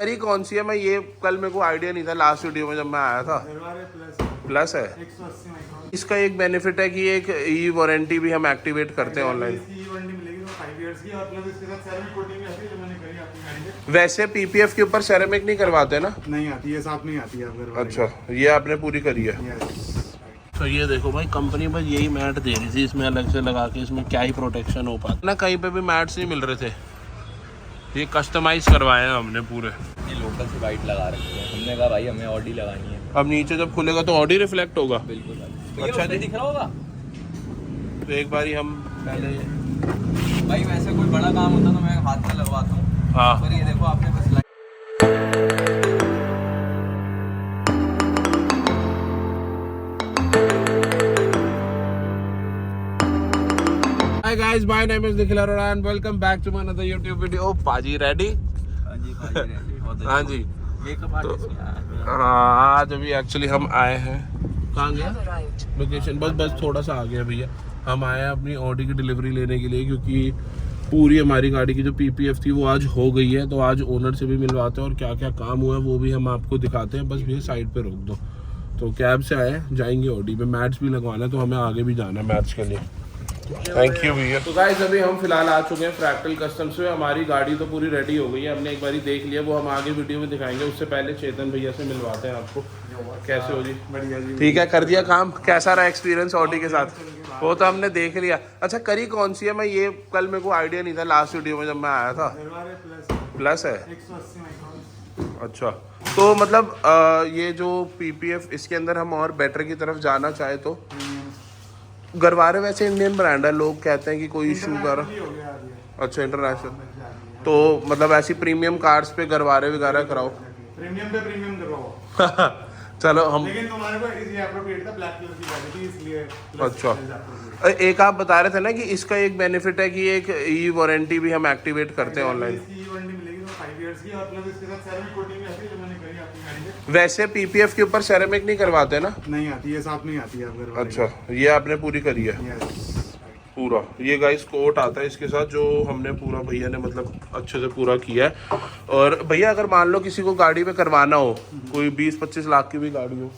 अरे कौन सी है? मैं ये कल मेरे को आइडिया नहीं था लास्ट वीडियो में जब मैं आया था। प्लस है। इसका एक बेनिफिट है कि एक ई वारंटी भी हम एक्टिवेट करते हैं ऑनलाइन। वैसे पीपीएफ के ऊपर सेरेमिक नहीं करवाते ना? नहीं आती है, साथ में ही आती है। अच्छा, ये आपने पूरी करी है। तो ये देखो भाई, कंपनी बस यही मैट दे रही थी, इसमें अलग से लगा के इसमें क्या ही प्रोटेक्शन हो पाता ना। कहीं पे भी मैट्स नहीं मिल रहे थे, ये कस्टमाइज करवाए हैं हमने पूरे। ये लोकल से वाइट लगा रखी है, हमने कहा भाई हमें ऑडी लगानी है। अब नीचे जब खुलेगा तो ऑडी रिफ्लेक्ट होगा। बिल्कुल भाई। अच्छा जी, दिख रहा होगा। तो एक बारी हम पहले भाई वैसे कोई बड़ा काम होता तो मैं हाथ में लगवाता हूँ। हाँ, पर ये देखो आपने बस Hi guys, my name is Nikhil Arora and welcome back to another YouTube video. पाजी रेडी? हाँ जी भाई रेडी। हाँ जी। Makeup artist. हाँ, आज अभी एक्चुअली हम आए हैं, कहाँ गया लोकेशन, बस थोड़ा सा आ गया भैया। हम आए हैं अपनी ऑडी की डिलीवरी लेने के लिए, क्योंकि पूरी हमारी गाड़ी की जो पीपीएफ थी वो आज हो गई है। तो आज ओनर से भी मिलवाते हैं और क्या क्या काम हुआ है वो भी हम आपको दिखाते हैं। बस भैया साइड पे रोक दो। तो कैब से आए, जाएंगे ऑडी पे। मैट्स भी लगवाना है तो हमें आगे भी जाना है मैट्स के लिए। थैंक यू भैया। तो गाइस अभी हम फिलहाल आ चुके हैं फ्रैक्टल कस्टम्स में। हमारी गाड़ी तो पूरी रेडी हो गई है, हमने एक बारी देख लिया, वो हम आगे वीडियो में दिखाएंगे। उससे पहले चेतन भैया से मिलवाते हैं आपको। कैसे हो जी? बढ़िया जी। ठीक है, कर दिया काम। कैसा रहा एक्सपीरियंस ऑडी के साथ? वो तो हमने देख लिया। अच्छा, करी कौन सी है? मैं ये कल मेरे को आइडिया नहीं था लास्ट वीडियो में जब मैं आया था। प्लस है। अच्छा, तो मतलब ये जो पीपीएफ इसके अंदर हम और बेटर की तरफ जाना चाहे तो गरवारे, वैसे इंडियन ब्रांड है, लोग कहते हैं कि कोई इशू कर। अच्छा, इंटरनेशनल। तो मतलब ऐसी प्रीमियम कार्स पे गरवारे वगैरह कराओ। प्रीमियम पे प्रीमियम करवाओ। चलो हम, लेकिन तुम्हारे को इजी एप्रोप्रिएट था, ब्लैक कलर की गाड़ी थी इसलिए। अच्छा, एक आप बता रहे थे ना कि इसका एक बेनिफिट है कि एक ई वारंटी भी हम एक्टिवेट करते हैं ऑनलाइन। मिलेगी तो 5 इयर्स की, और प्लस इसके साथ सेरेमिक कोटिंग भी आती है जो मैंने करी आपकी गाड़ी में। वैसे पीपीएफ के ऊपर सेरेमिक नहीं करवाते ना? नहीं आती है, साथ में ही आती है। अच्छा, ये आपने पूरी करी है पूरा। ये गाइस कोट आता है इसके साथ, जो हमने पूरा भैया ने मतलब अच्छे से पूरा किया है। और भैया अगर मान लो किसी को गाड़ी पे करवाना हो, कोई 20-25 लाख की भी गाड़ी हो,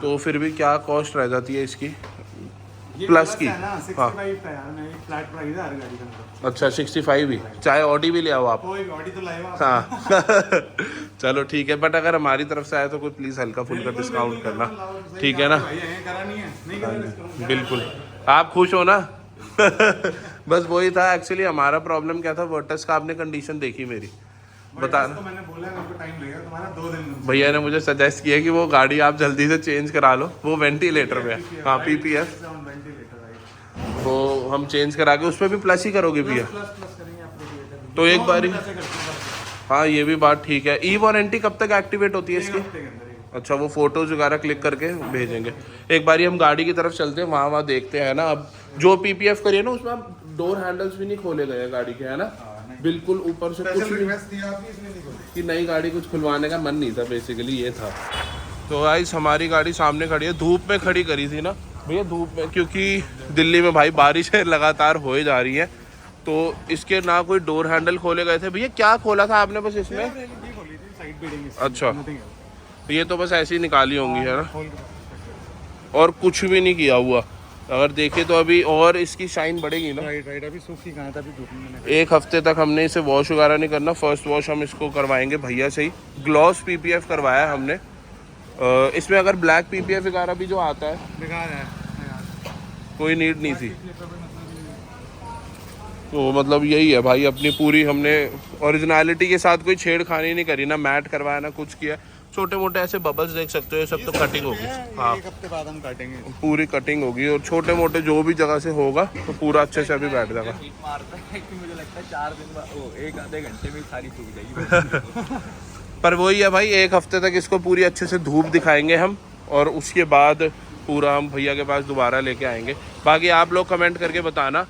तो फिर भी क्या कॉस्ट रह जाती है इसकी प्लस की? हाँ, फ्लैट प्राइस है हर गाड़ी का। अच्छा, 65 ही, चाहे ऑडी भी ले आओ आप। कोई ऑडी तो लाएगा। हाँ चलो ठीक है, बट अगर हमारी तरफ से आए तो कोई प्लीज़ हल्का फुल्का डिस्काउंट करना, ठीक है ना? बिल्कुल, आप खुश हो ना? बस वही था एक्चुअली। हमारा प्रॉब्लम क्या था, वर्टस का आपने कंडीशन देखी मेरी, बता ना। मैंने बोला मेरे को टाइम लगेगा तुम्हारा 2 दिन। भैया ने मुझे सजेस्ट किया कि वो गाड़ी आप जल्दी से चेंज करा लो, वो वेंटिलेटर में। हाँ, पीपीएफ वो हम चेंज करा के उसमें भी प्लस ही करोगे भैया? तो एक बार, हाँ ये भी बात ठीक है। ई वारंटी कब तक एक्टिवेट होती है इसकी? अच्छा, वो फोटोज वगैरह क्लिक करके भेजेंगे। एक बारी हम गाड़ी की तरफ चलते हैं, वहाँ देखते हैं ना। अब जो पीपीएफ करिए ना, उसमें आप डोर हैंडल्स भी नहीं खोले गए गाड़ी के, है ना? बिल्कुल ऊपर से कुछ भी कि नई गाड़ी कुछ खुलवाने का मन नहीं था, बेसिकली ये था। तो गाइस हमारी गाड़ी सामने खड़ी है, धूप में खड़ी करी थी ना भैया, धूप में, क्योंकि दिल्ली में भाई बारिशें लगातार हो जा रही है। तो इसके ना कोई डोर हैंडल खोले गए थे। भैया क्या खोला था आपने बस इसमें? अच्छा, ये तो बस ऐसी निकाली होंगी, है ना? और कुछ भी नहीं किया हुआ। अगर देखे तो अभी और इसकी शाइन बढ़ेगी ना। राइट, अभी सूखी कहाँ था, अभी धूप में। एक हफ्ते तक हमने इसे वॉश वगैरह नहीं करना। फर्स्ट वॉश हम इसको करवाएंगे भैया से ही। ग्लॉस पीपीएफ करवाया है हमने। इसमें अगर ब्लैक पीपीएफ वगैरह भी जो आता है, बेकार है, कोई नीड नहीं थी। तो मतलब यही है भाई, अपनी पूरी हमने ओरिजिनलिटी के साथ कोई छेड़खानी नहीं करी, ना मैट करवाया ना कुछ किया। छोटे मोटे ऐसे बबल्स देख सकते हो, ये सब तो कटिंग होगी। हाँ, एक हफ्ते बाद हम काटेंगे, पूरी कटिंग होगी। और छोटे मोटे जो भी जगह से होगा तो पूरा अच्छे से अभी बैठ जाएगा। मुझे लगता है 4 दिन बाद 1 आधे घंटे में सारी सूख जाएगी। पर वही है भाई, एक हफ्ते तक इसको पूरी अच्छे से धूप दिखाएंगे हम, और उसके बाद पूरा हम भैया के पास दोबारा लेके आएंगे। बाकी आप लोग कमेंट करके बताना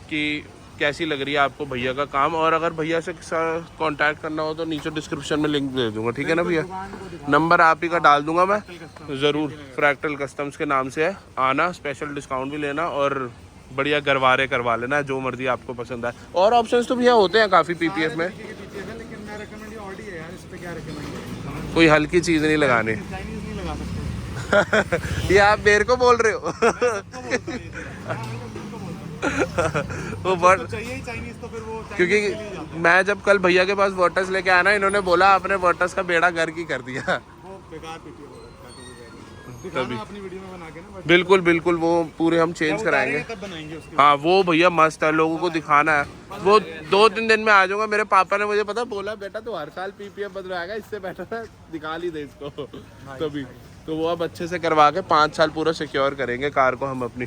कि कैसी लग रही है आपको भैया का काम। और अगर भैया से कांटेक्ट करना हो तो नीचे डिस्क्रिप्शन में लिंक दे दूंगा, ठीक है ना भैया? नंबर आप ही का डाल दूंगा मैं, ज़रूर। फ्रैक्टल कस्टम्स के नाम से है, आना, स्पेशल डिस्काउंट भी लेना और बढ़िया गरवारे करवा लेना, जो मर्जी आपको पसंद आए। और ऑप्शंस तो भैया होते हैं काफ़ी पीपीएफ में। लेकिन मैं रेकमेंड ऑडी है यार, इस पे क्या रेकमेंड कोई हल्की चीज़ नहीं लगानी। चाइनीज नहीं लगा सकते। ये आप मेरे को बोल रहे हो? वो वर्ड चाहिए ही चाइनीज, तो फिर वो क्योंकि मैं जब कल भैया के पास वर्टस लेके आया ना, इन्होंने बोला आपने वर्टस का बेड़ा गर्क ही कर दिया। वो बेकार पीटी है, दिखाना अपनी वीडियो में बना के ना। बिल्कुल बिल्कुल, वो पूरे हम चेंज कराएंगे। तब बनाएंगे उसके। हाँ वो भैया मस्त है, लोगों को दिखाना है। वो 2-3 दिन में आ जाऊंगा। मेरे पापा ने मुझे पता बोला, बेटा तो हर साल पीपीएफ बदलवाएगा, इससे बेटर है निकाल ही दे इसको तभी। तो वो अब अच्छे से करवा के 5 साल पूरा सिक्योर करेंगे कार को हम अपनी।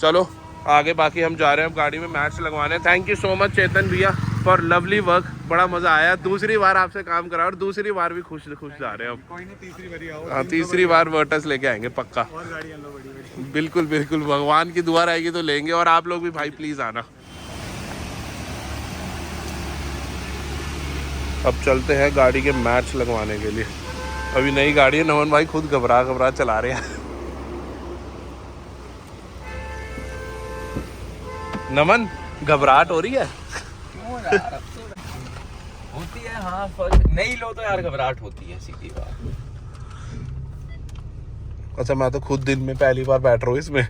चलो आगे बाकी हम जा रहे हैं अब गाड़ी में मैच लगवाने। थैंक यू सो मच चेतन भैया फॉर लवली वर्क, बड़ा मजा आया। दूसरी बार आपसे काम करा और दूसरी बार भी खुश जा रहे हैं अब। कोई नहीं, तीसरी बारी आओ। हाँ तीसरी बार वर्टस लेके आएंगे पक्का। और गाड़ी लो बड़ी बड़ी। बिल्कुल बिल्कुल, भगवान की दुआ रहेगी तो लेंगे। और आप लोग भी भाई प्लीज आना। अब चलते हैं गाड़ी के मैच लगवाने के लिए। अभी नई गाड़ी है, नमन भाई खुद घबरा चला रहे हैं। नमन घबराहट हो रही है? क्यों यार, अब तो होती है। हाँ फर्स्ट नहीं लो तो यार घबराहट होती है, सीधी बात। अच्छा मैं तो खुद दिन में पहली बार बैठ रहा हूँ इसमें।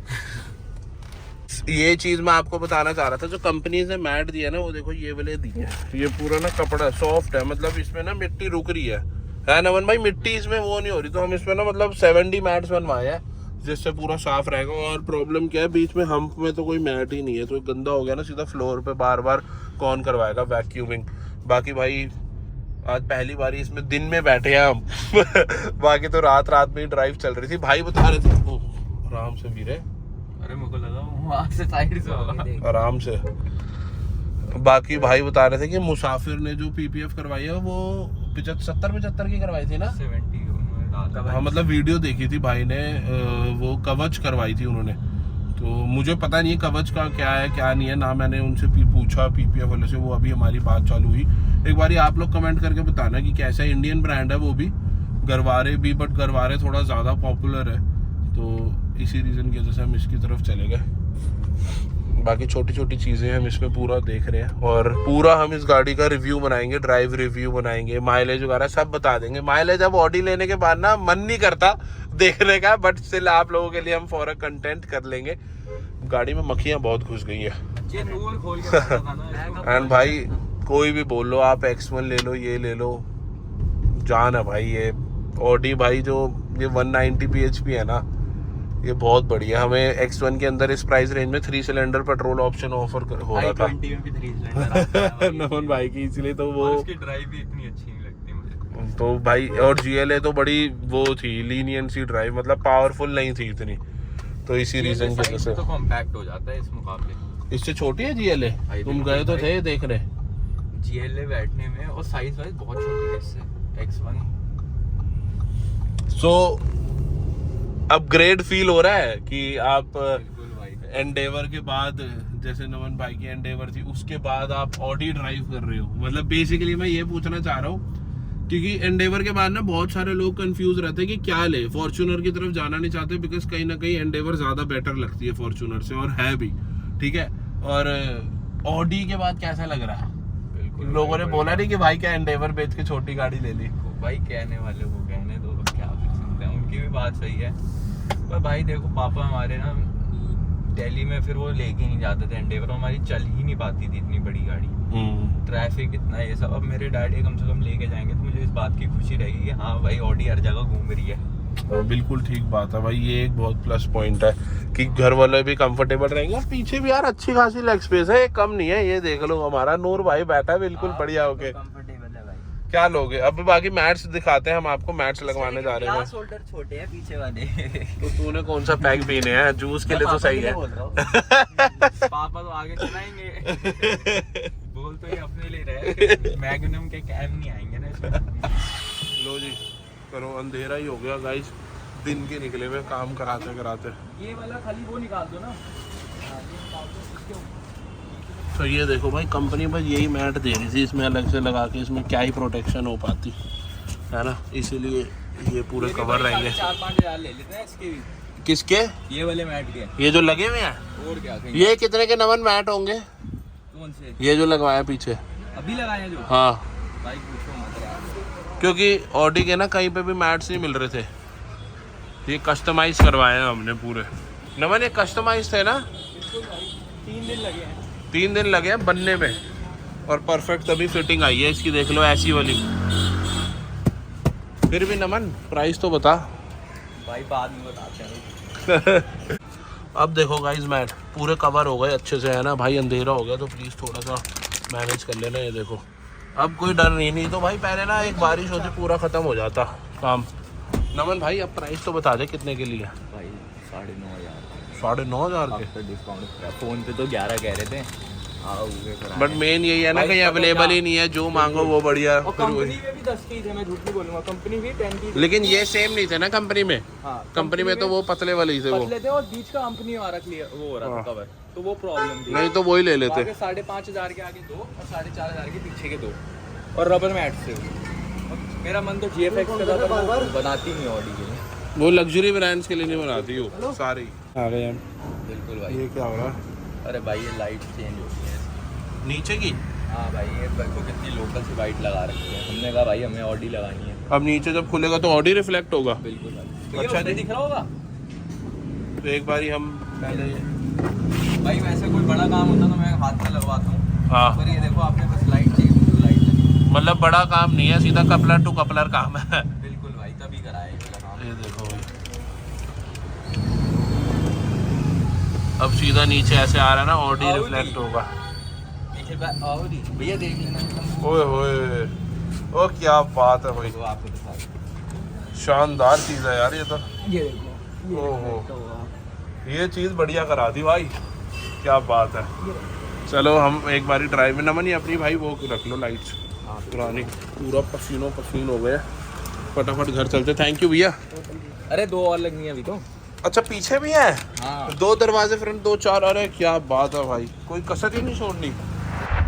ये चीज मैं आपको बताना चाह रहा था, जो कंपनी ने मैट दिया ना, वो देखो ये वाले दिए। ये पूरा ना कपड़ा सॉफ्ट है, मतलब इसमें ना मिट्टी रुक रही है नमन भाई? मिट्टी इसमें वो नहीं हो रही। तो हम इसमें ना मतलब 70 मैट्स बनवाए हैं, जिससे पूरा साफ रहेगा। और प्रॉब्लम क्या है, बीच में हम्प में तो कोई मैट ही नहीं है, तो गंदा हो गया ना, सीधा फ्लोर पे बार बार कौन करवाएगा वैक्यूमिंग। बाकी भाई आज पहली बार इसमें दिन में बैठे हैं हम। बाकी तो रात में ही ड्राइव चल रही थी। भाई बता रहे थे आराम से वीरे, अरे मेरे को लगा वहां से साइड से होगा। आराम से। बाकी भाई बता रहे थे कि मुसाफिर ने जो पीपीएफ करवाई है वो 75 की करवाई थी ना। 70 हाँ मतलब वीडियो देखी थी भाई ने, वो कवच करवाई थी उन्होंने। तो मुझे पता नहीं है कवच का क्या है क्या नहीं है ना, मैंने उनसे पूछा पीपीएफ वाले से। वो अभी हमारी बात चालू हुई। एक बार आप लोग कमेंट करके बताना कि कैसा है। इंडियन ब्रांड है वो भी, गरवारे भी, बट गरवारे थोड़ा ज़्यादा पॉपुलर है, तो इसी रीज़न की वजह से हम इसकी तरफ चले गए। बाकी छोटी छोटी चीज़ें हम इसमें पूरा देख रहे हैं, और पूरा हम इस गाड़ी का रिव्यू बनाएंगे, ड्राइव रिव्यू बनाएंगे, माइलेज वगैरह सब बता देंगे। माइलेज अब ऑडी लेने के बाद ना मन नहीं करता देखने का, बट स्टिल आप लोगों के लिए हम फॉर कंटेंट कर लेंगे। गाड़ी में मक्खियाँ बहुत घुस गई है। एंड भाई कोई भी बोल लो आप, X1 ले लो, ये ले लो, जान है भाई। ये ऑडी भाई जो ये 190 bhp है ना, ये बहुत बढ़िया। हमें X1 के अंदर इस प्राइस रेंज में 3 सिलेंडर पेट्रोल ऑप्शन ऑफर हो रहा था नमन भाई की, इसलिए तो वो उसकी ड्राइव भी इतनी अच्छी नहीं लगती मुझे तो भाई। और GLA तो बड़ी वो थी, लीनियंट सी ड्राइव, मतलब पावरफुल नहीं थी इतनी, तो इसी रीजन की वजह से तो कॉम्पैक्ट हो जाता है इस मुकाबले। इससे छोटी है GLA। तुम गए तो थे देखने GLA बैठने में, और साइज वाइज बहुत छोटी है इससे X1। सो अपग्रेड फील हो रहा है कि आप एंडेवर के बाद, जैसे नमन भाई की एंडेवर थी, उसके बाद आप ऑडी ड्राइव कर रहे हो। मतलब बेसिकली मैं ये पूछना चाह रहा हूँ, क्योंकि एंडेवर के बाद ना बहुत सारे लोग कंफ्यूज रहते हैं कि क्या ले, फॉर्च्यूनर की तरफ जाना नहीं चाहते, बिकॉज कहीं ना कहीं एंडेवर ज्यादा बेटर लगती है फॉर्च्यूनर से, और है भी ठीक है। और ऑडी के बाद कैसा लग रहा है? बिल्कुल लोगों ने बोला नहीं कि भाई क्या एंडेवर बेच के छोटी गाड़ी ले ली? भाई कहने वाले को कहने दो, क्या कर सकते हैं, उनकी भी बात सही है। पर भाई देखो पापा हमारे ना दिल्ली में फिर वो लेके नहीं जाते थे एंडेवर, हमारी चल ही नहीं पाती थी इतनी बड़ी गाड़ी, ट्रैफिक इतना ये सब। अब मेरे डैडी कम से कम लेके जाएंगे तो मुझे इस बात की खुशी रहेगी कि हाँ भाई ऑडी हर जगह घूम रही है। बिल्कुल ठीक बात है भाई, ये एक बहुत प्लस पॉइंट है कि घर वाले भी कंफर्टेबल रहेंगे। और पीछे भी यार अच्छी खासी लेग स्पेस है, कम नहीं है। ये देख लो हमारा नूर भाई बैठा है बिल्कुल बढ़िया होके। क्या लोगे? अब बाकी मैट्स दिखाते हैं हम आपको, मैट्स लगवाने जा रहे हैं। शोल्डर छोटे हैं पीछे वाले। तो तूने कौन सा पैक पीने हैं? जूस के लिए तो सही है। पापा तो आगे चलाएंगे। बोल तो ये अपने लिए रहे, मैग्नम के कैम नहीं आएंगे ना इसमें। लो जी करो, अंधेरा ही हो गया गाइस, दिन के निकले हुए काम कराते कराते। ये वाला खाली वो निकाल दो ना। तो ये देखो भाई, कंपनी बस यही मैट दे रही थी, इसमें अलग से लगा के इसमें क्या ही प्रोटेक्शन हो पाती है ना, इसीलिए ये पूरे कवर रहेंगे। 4-5 हज़ार ले लेते हैं इसके भी। किसके? ये वाले मैट के, ये जो लगे हुए हैं। और क्या? ये कितने के नमन मैट होंगे? कौन से? ये जो लगवाया पीछे अभी लगाए जो? हाँ भाई पूछो मत यार। क्योंकि ऑडी के ना कहीं पे भी मैट्स नहीं मिल रहे थे, ये कस्टमाइज करवाए हैं हमने पूरे। नमन ये कस्टमाइज थे ना? 3 दिन लगे हैं। 3 दिन लगे हैं बनने में और परफेक्ट तभी फिटिंग आई है इसकी, देख लो ऐसी वाली। फिर भी नमन प्राइस तो बता भाई बाद में बताते हैं। अब देखो गाइस मैट पूरे कवर हो गए अच्छे से, है ना भाई? अंधेरा हो गया तो प्लीज़ थोड़ा सा मैनेज कर लेना। ये देखो अब कोई डर नहीं तो भाई पहले ना एक बारिश होती पूरा ख़त्म हो जाता काम। नमन भाई अब प्राइस तो बता दे कितने के लिए? भाई 9,500। 9,500 के? आफ्टर डिस्काउंट फ़ोन पे तो 11 कह रहे थे। बट मेन यही है ना भाई कहीं पता अवेलेबल क्या? ही नहीं है, जो मांगो वो बढ़िया। और फिर कंपनी वही। में भी 10 की थे, मैं झूठ नहीं बोलूंगा, कंपनी भी 10 की थी। लेकिन ये सेम नहीं थे ना कंपनी में? हाँ, कंपनी में तो वो पतले वाले ही थे वो। पतले थे और बीच का कंपनी वाला क्लियर वो हो रहा था कवर, तो वो प्रॉब्लम थी। नहीं तो वही ले लेते। 5,500 के आगे 2 और 4,500 के पीछे के 2 और रबर मैट से। मेरा मन तो GFX का था, पर वो बनाती नहीं ऑडी के लिए। वो लग्जरी ब्रांड्स के लिए नहीं बनाती हो सारी। आ गए हम। बिल्कुल भाई। ये क्या हो रहा है? अरे भाई ये लाइट चेंज होती है नीचे की? हाँ भाई, ये देखो कितनी लोकल सी वाइट लगा रखी है। हमने कहा भाई हमें ऑडी लगानी है। अब नीचे जब खुलेगा तो ऑडी रिफ्लेक्ट होगा। बिल्कुल भाई। अच्छा अच्छा जी। दिख रहा होगा तो एक बारी हम पहले भाई, वैसे कोई बड़ा काम होता तो मैं हाथ में लगवाता हूँ, हाँ पर ये देखो आपने बस लाइट चाहिए, लाइट लगी। मतलब बड़ा काम नहीं है, सीधा कपलर टू कपलर काम है। बिल्कुल भाई, तभी कराया ये वाला काम। ये देखो भाई अब सीधा नीचे ऐसे आ रहा है ना, ऑडी Audi। रिफ्लेक्ट होगा। पीछे ऑडी भैया देख लेना। ओए होए ओ क्या बात है भाई, तो आपको दिखा दूँ। शानदार चीज़ है यार ये तो। ये देखो, ये ओहो। reflect होगा। ये चीज़ बढ़िया करा दी भाई, क्या बात है। चलो हम एक बारी ड्राइव में नमन, ये अपनी भाई वो रख लो लाइट्स हाँ, पुरानी, पूरा पसीनो पसीन हो गया, फटाफट घर चलते। थैंक यू भैया। अरे 2 और लगनी है अभी तो। अच्छा पीछे भी है? हाँ 2 दरवाजे फ्रंट 2 4, अरे क्या बात है भाई, कोई कसर ही नहीं छोड़नी।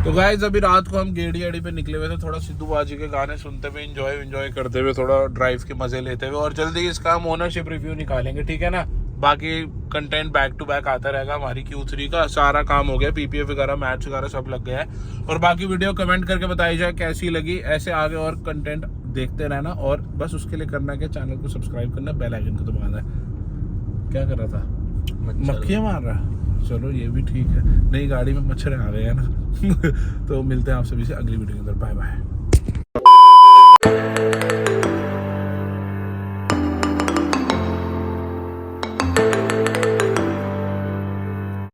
तो गाइस अभी रात को हम गेड़ी एड़ी पे निकले हुए थे, थोड़ा सिद्धू बाजी के गाने सुनते हुए एंजॉय करते हुए, थोड़ा ड्राइव के मजे लेते हुए, और जल्दी इसका हम ओनरशिप रिव्यू निकालेंगे, ठीक है ना? बाकी कंटेंट बैक टू बैक आता रहेगा। हमारी Q3 का सारा काम हो गया, PPF वगैरह मैच वगैरह सब लग गया है। और बाकी वीडियो कमेंट करके बताई जाए कैसी लगी, ऐसे आगे और कंटेंट देखते रहना। और बस उसके लिए करना क्या, चैनल को सब्सक्राइब करना, बेल आइकन को दबाना है। क्या कर रहा था? मक्खियाँ मार रहा। चलो ये भी ठीक है, नई गाड़ी में मच्छर आ गए हैं ना। तो मिलते हैं आप सभी से अगली वीडियो के अंदर। Bye bye.